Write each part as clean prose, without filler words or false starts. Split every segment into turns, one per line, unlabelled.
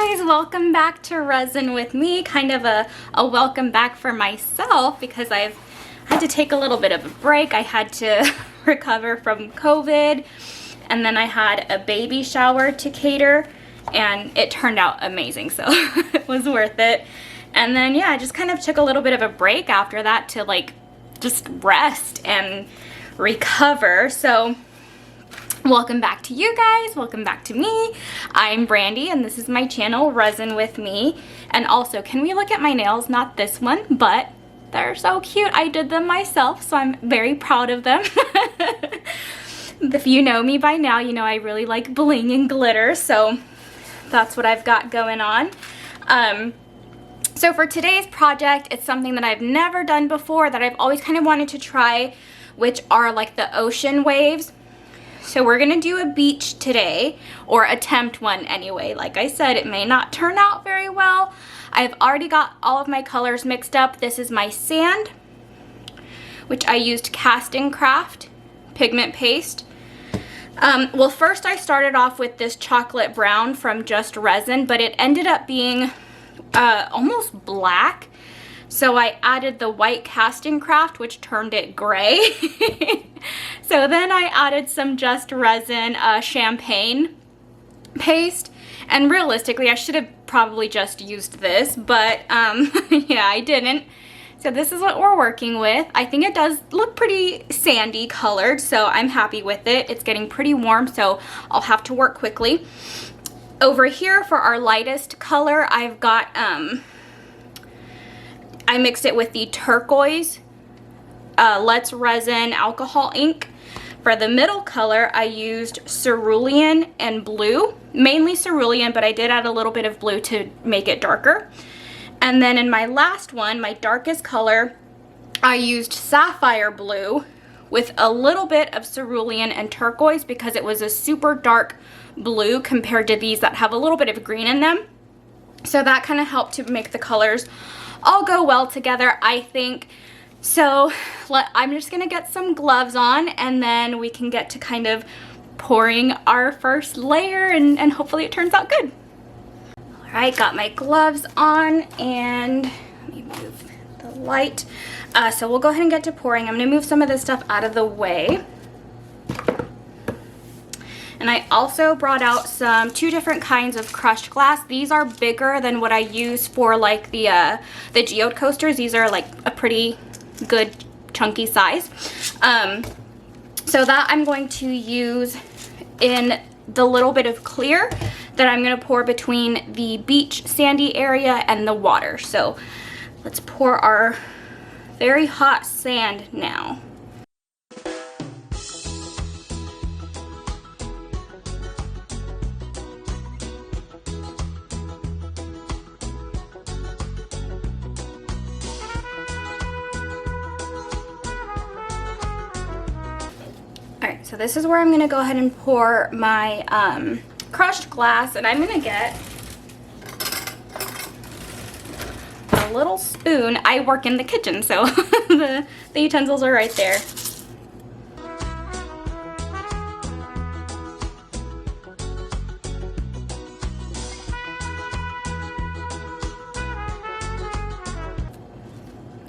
guys, welcome back to Resin with me. Kind of a welcome back for myself because I've had to take a little bit of a break. I had to recover from COVID, and then I had a baby shower to cater, and it turned out amazing, so it was worth it. And then yeah, I just kind of took a little bit of a break after that to like just rest and recover. So welcome back to you guys, welcome back to me. I'm Brandy and this is my channel, Resin with me. And also, can we look at my nails? Not this one, but they're so cute. I did them myself, so I'm very proud of them. If you know me by now, you know I really like bling and glitter, so that's what I've got going on. So for today's project, it's something that I've never done before that I've always kind of wanted to try, which are like the ocean waves. So we're gonna do a beach today, or attempt one anyway. Like I said, it may not turn out very well. I've already got all of my colors mixed up. This is my sand, which I used Castin Craft pigment paste. Well, first I started off with this chocolate brown from Just Resin, but it ended up being almost black. So I added the white Castin Craft, which turned it gray. So then I added some Just Resin champagne paste. And realistically, I should have probably just used this, but yeah, I didn't. So this is what we're working with. I think it does look pretty sandy colored, so I'm happy with it. It's getting pretty warm, so I'll have to work quickly. Over here for our lightest color, I've got, I mixed it with the turquoise Let's Resin alcohol ink. For the middle color, I used cerulean and blue, mainly cerulean, but I did add a little bit of blue to make it darker. And then in my last one, my darkest color, I used sapphire blue with a little bit of cerulean and turquoise because it was a super dark blue compared to these that have a little bit of green in them. So that kind of helped to make the colors all go well together, I think. So I'm just gonna get some gloves on and then we can get to kind of pouring our first layer and hopefully it turns out good. All right, got my gloves on and let me move the light. So we'll go ahead and get to pouring. I'm gonna move some of this stuff out of the way. And I also brought out two different kinds of crushed glass. These are bigger than what I use for like the geode coasters. These are like a pretty good chunky size. So that I'm going to use in the little bit of clear that I'm gonna pour between the beach sandy area and the water. So let's pour our very hot sand now. Alright, so this is where I'm going to go ahead and pour my crushed glass, and I'm going to get a little spoon. I work in the kitchen, so the utensils are right there.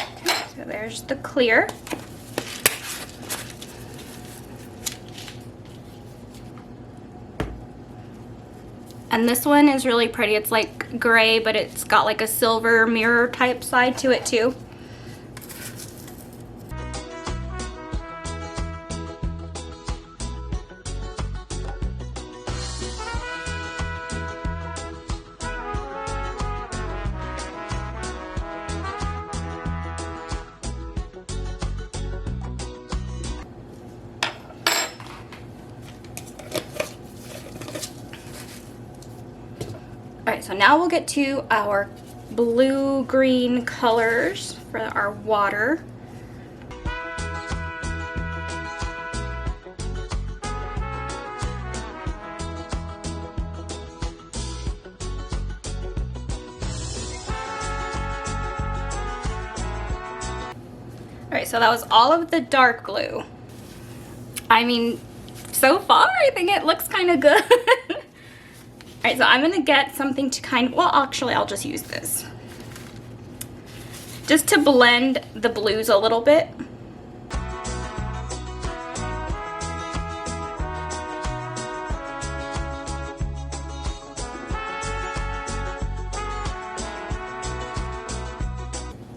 Okay, so there's the clear. And this one is really pretty. It's like gray, but it's got like a silver mirror type side to it too. Alright, so now we'll get to our blue-green colors for our water. Alright, so that was all of the dark glue. I mean, so far I think it looks kind of good. right, so I'm gonna get something to kind of, well, actually I'll just use this. Just to blend the blues a little bit.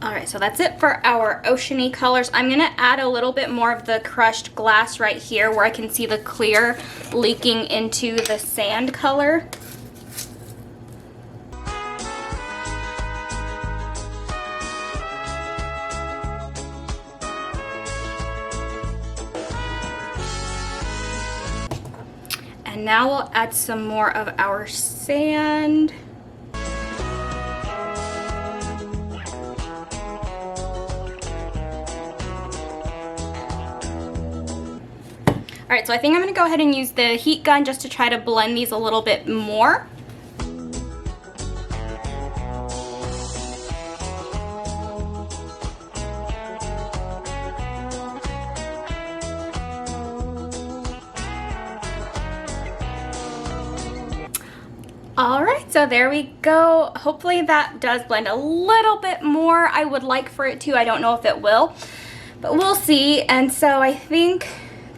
Alright, so that's it for our oceany colors. I'm going to add a little bit more of the crushed glass right here where I can see the clear leaking into the sand color. And now we'll add some more of our sand. Alright, so I think I'm going to go ahead and use the heat gun just to try to blend these a little bit more. Alright, so there we go. Hopefully that does blend a little bit more. I would like for it to. I don't know if it will, but we'll see. And so I think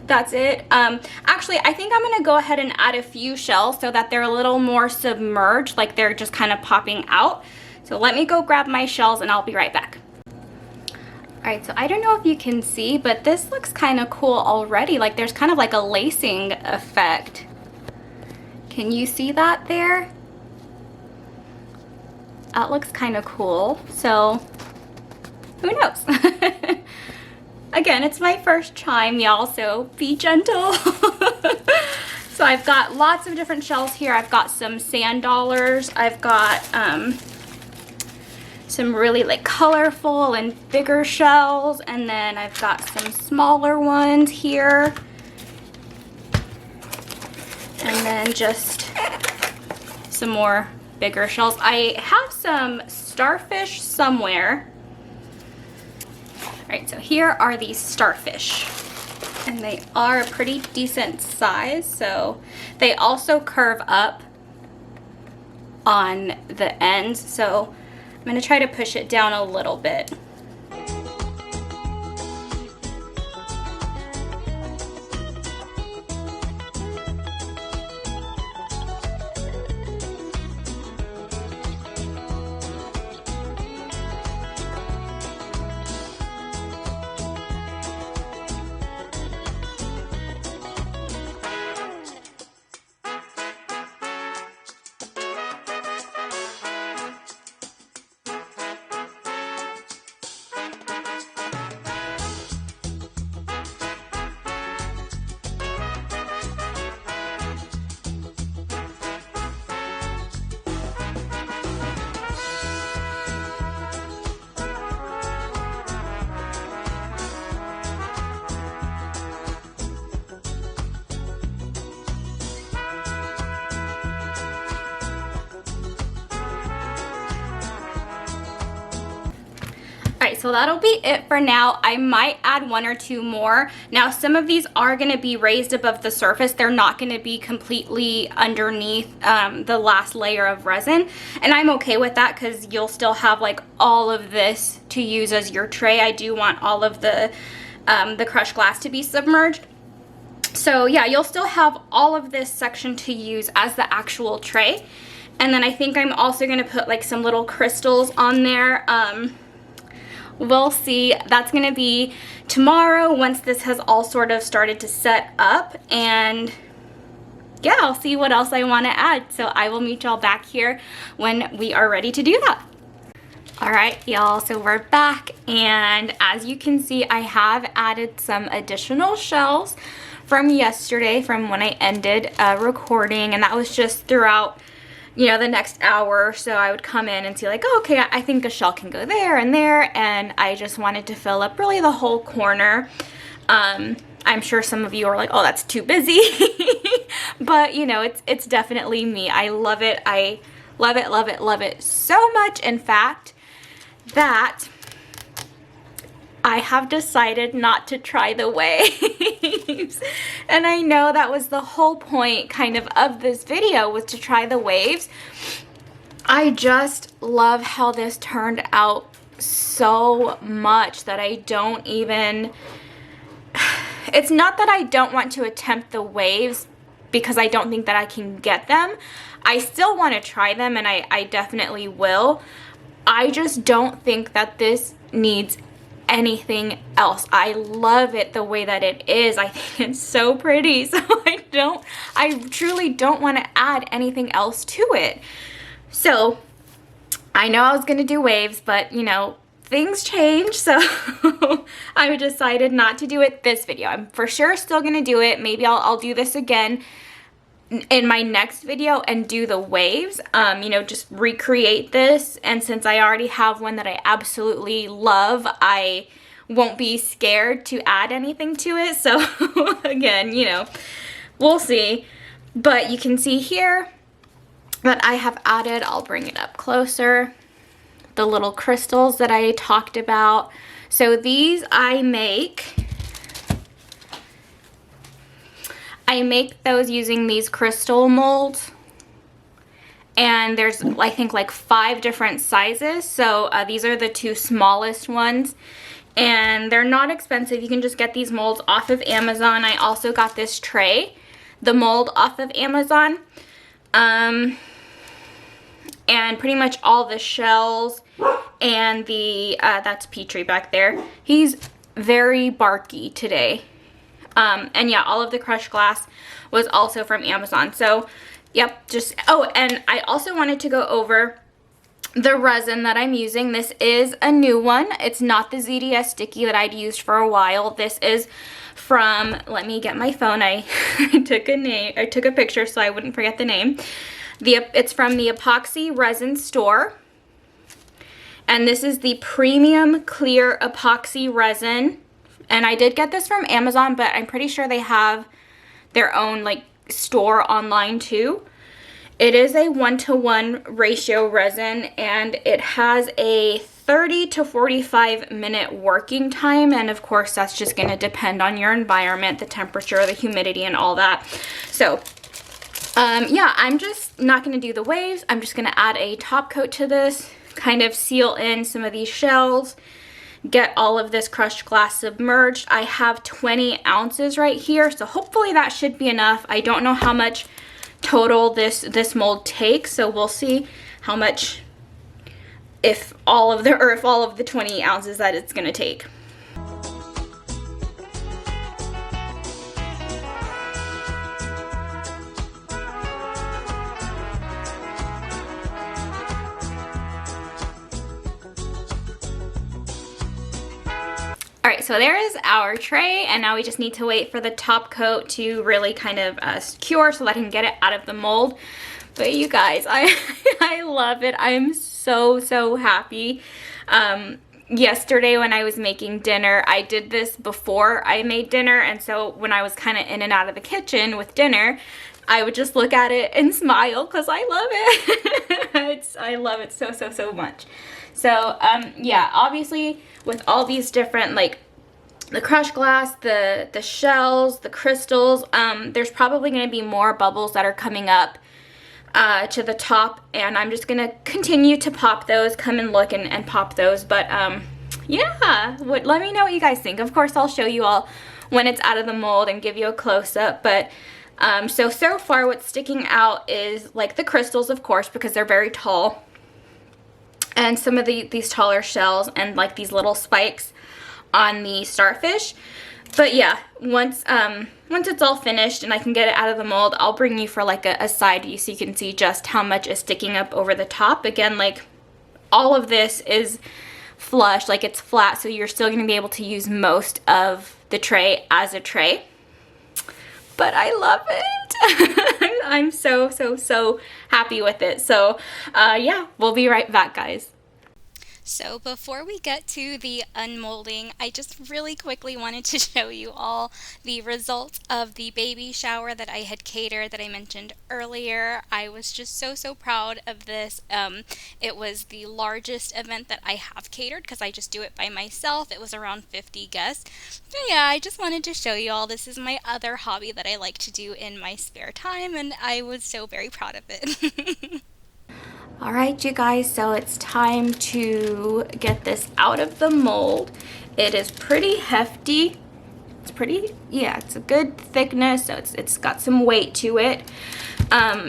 that's it. Actually, I think I'm going to go ahead and add a few shells so that they're a little more submerged, like they're just kind of popping out. So let me go grab my shells and I'll be right back. Alright, so I don't know if you can see, but this looks kind of cool already. Like there's kind of like a lacing effect. Can you see that there? That looks kind of cool. So who knows? Again, it's my first time, y'all, so be gentle. So I've got lots of different shells here. I've got some sand dollars. I've got some really like colorful and bigger shells. And then I've got some smaller ones here. And then just some more bigger shells. I have some starfish somewhere. Alright, so here are these starfish, and they are a pretty decent size, so they also curve up on the ends, so I'm going to try to push it down a little bit. Alright, so that'll be it for now. I might add one or two more. Now, some of these are going to be raised above the surface. They're not going to be completely underneath the last layer of resin. And I'm okay with that because you'll still have like all of this to use as your tray. I do want all of the crushed glass to be submerged. So yeah, you'll still have all of this section to use as the actual tray. And then I think I'm also going to put like some little crystals on there. We'll see. That's going to be tomorrow once this has all sort of started to set up. And yeah, I'll see what else I want to add. So I will meet y'all back here when we are ready to do that. Alright, y'all, so we're back. And as you can see, I have added some additional shells from yesterday, from when I ended recording. And that was just throughout, you know, the next hour. So I would come in and see like, oh, okay, I think a shell can go there and there. And I just wanted to fill up really the whole corner. I'm sure some of you are like, oh, that's too busy. But, you know, it's definitely me. I love it. I love it, love it, love it so much. In fact, that I have decided not to try the waves. And I know that was the whole point kind of this video, was to try the waves. I just love how this turned out so much that I don't even, it's not that I don't want to attempt the waves because I don't think that I can get them. I still want to try them, and I definitely will. I just don't think that this needs anything else. I love it the way that it is. I think it's so pretty, so I truly don't want to add anything else to it. So I know I was gonna do waves, but you know, things change, so I decided not to do it this video. I'm for sure still gonna do it. Maybe I'll do this again in my next video and do the waves, you know, just recreate this. And since I already have one that I absolutely love, I won't be scared to add anything to it. So again, you know, we'll see. But you can see here that I have added, I'll bring it up closer, the little crystals that I talked about. So these I make those using these crystal molds, and there's, I think, like 5 different sizes. So these are the 2 smallest ones, and they're not expensive. You can just get these molds off of Amazon. I also got this tray, the mold, off of Amazon, and pretty much all the shells, and the that's Petrie back there. He's very barky today. And yeah, all of the crushed glass was also from Amazon. So, yep, just, oh, and I also wanted to go over the resin that I'm using. This is a new one. It's not the ZDS sticky that I'd used for a while. This is from, let me get my phone. I took a picture so I wouldn't forget the name. It's from the Epoxy Resin store. And this is the premium clear epoxy resin. And I did get this from Amazon, but I'm pretty sure they have their own like store online too. It is a 1-to-1 ratio resin, and it has a 30 to 45 minute working time. And of course, that's just going to depend on your environment, the temperature, the humidity, and all that. So yeah, I'm just not going to do the waves. I'm just going to add a top coat to this, kind of seal in some of these shells, get all of this crushed glass submerged. I have 20 ounces right here, so hopefully that should be enough. I don't know how much total this mold takes, so we'll see how much, if all of the 20 ounces that it's gonna take. Alright, so there is our tray, and now we just need to wait for the top coat to really kind of cure so that I can get it out of the mold. But you guys, I love it. I'm so happy. Yesterday when I was making dinner, I did this before I made dinner, and so when I was kind of in and out of the kitchen with dinner, I would just look at it and smile because I love it. I love it so much. So yeah, obviously with all these different, like the crushed glass, the shells, the crystals, there's probably going to be more bubbles that are coming up to the top, and I'm just going to continue to pop those, come and look and pop those. But yeah, let me know what you guys think. Of course, I'll show you all when it's out of the mold and give you a close-up. But so far what's sticking out is like the crystals, of course, because they're very tall, and some of these taller shells, and like these little spikes on the starfish. But yeah, once it's all finished and I can get it out of the mold, I'll bring you for like a side view so you can see just how much is sticking up over the top. Again, like all of this is flush, like it's flat, so you're still going to be able to use most of the tray as a tray. But I love it. I'm so happy with it. So yeah, we'll be right back, guys. So before we get to the unmolding, I just really quickly wanted to show you all the results of the baby shower that I had catered that I mentioned earlier. I was just so proud of this. It was the largest event that I have catered because I just do it by myself. It was around 50 guests. So yeah, I just wanted to show you all. This is my other hobby that I like to do in my spare time, and I was so very proud of it. All right, you guys, so it's time to get this out of the mold. It is pretty hefty. It's pretty, yeah, it's a good thickness, so it's got some weight to it.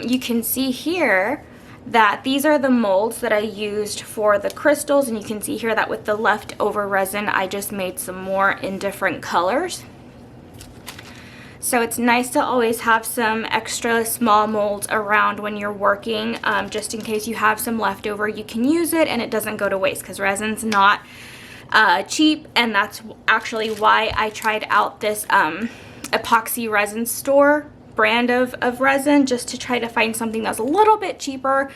You can see here that these are the molds that I used for the crystals, and you can see here that with the leftover resin, I just made some more in different colors. So it's nice to always have some extra small molds around when you're working, just in case you have some leftover, you can use it and it doesn't go to waste, because resin's not cheap, and that's actually why I tried out this Epoxy resin store brand of resin, just to try to find something that's a little bit cheaper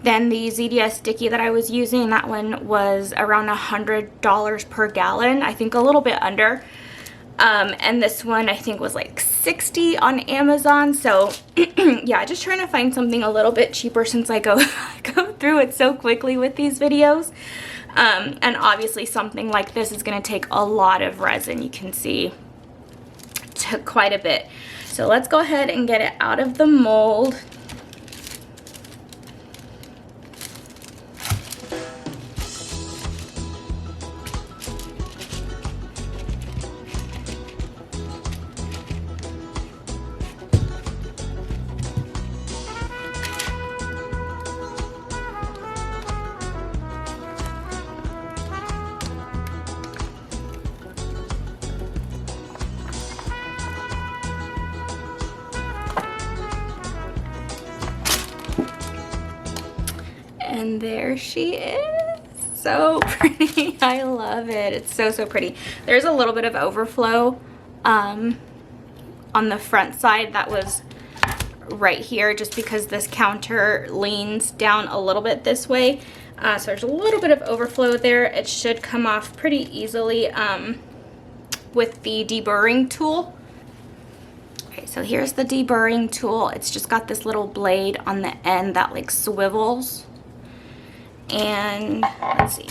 than the ZDS sticky that I was using. That one was around $100 per gallon, I think a little bit under. And this one I think was like $60 on Amazon. So yeah, just trying to find something a little bit cheaper since I go through it so quickly with these videos. And obviously something like this is going to take a lot of resin. You can see it took quite a bit. So let's go ahead and get it out of the mold. And there she is. So pretty. I love it. It's so pretty. There's a little bit of overflow on the front side that was right here, just because this counter leans down a little bit this way. So there's a little bit of overflow there. It should come off pretty easily with the deburring tool. Okay, so here's the deburring tool. It's just got this little blade on the end that like swivels. And let's see.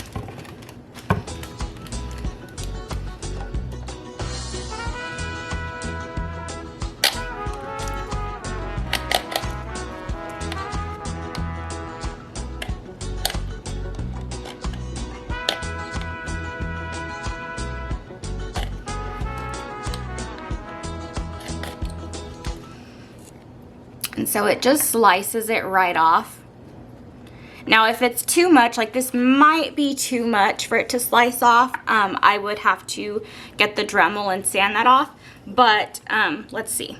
And so it just slices it right off. Now if it's too much, like this might be too much for it to slice off, I would have to get the Dremel and sand that off, but let's see.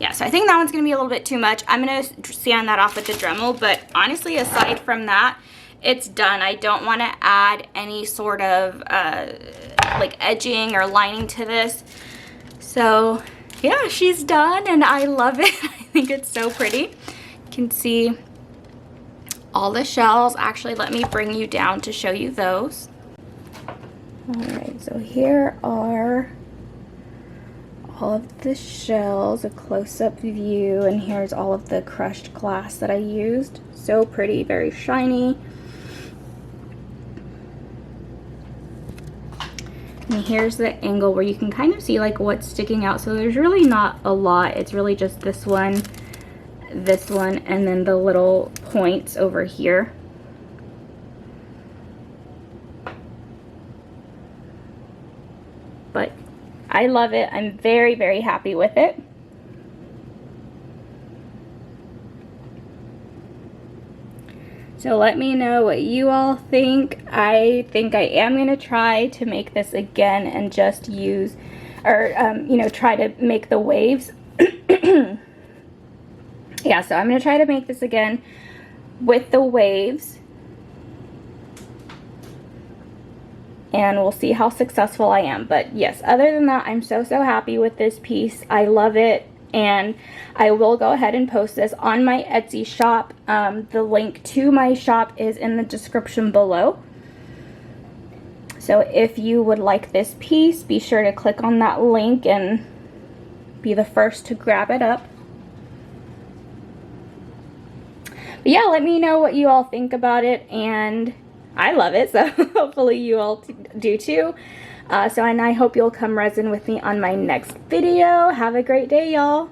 Yeah, so I think that one's gonna be a little bit too much. I'm gonna sand that off with the Dremel, but honestly, aside from that, it's done. I don't want to add any sort of like edging or lining to this. So yeah, she's done and I love it. I think it's so pretty. You can see all the shells. Actually, let me bring you down to show you those. All right, so here are all of the shells, a close-up view, and here's all of the crushed glass that I used. So pretty, very shiny. And here's the angle where you can kind of see like what's sticking out. So there's really not a lot. It's really just this one, and then the little points over here. But I love it. I'm very happy with it. So let me know what you all think. I think I am going to try to make this again and just use, or you know, try to make the waves. Yeah, so I'm going to try to make this again with the waves. and we'll see how successful I am. But yes, other than that, I'm so happy with this piece. I love it, and I will go ahead and post this on my Etsy shop. The link to my shop is in the description below. So if you would like this piece, be sure to click on that link and be the first to grab it up. But yeah, let me know what you all think about it, and I love it, so hopefully you all do too. And I hope you'll come resin with me on my next video. Have a great day, y'all.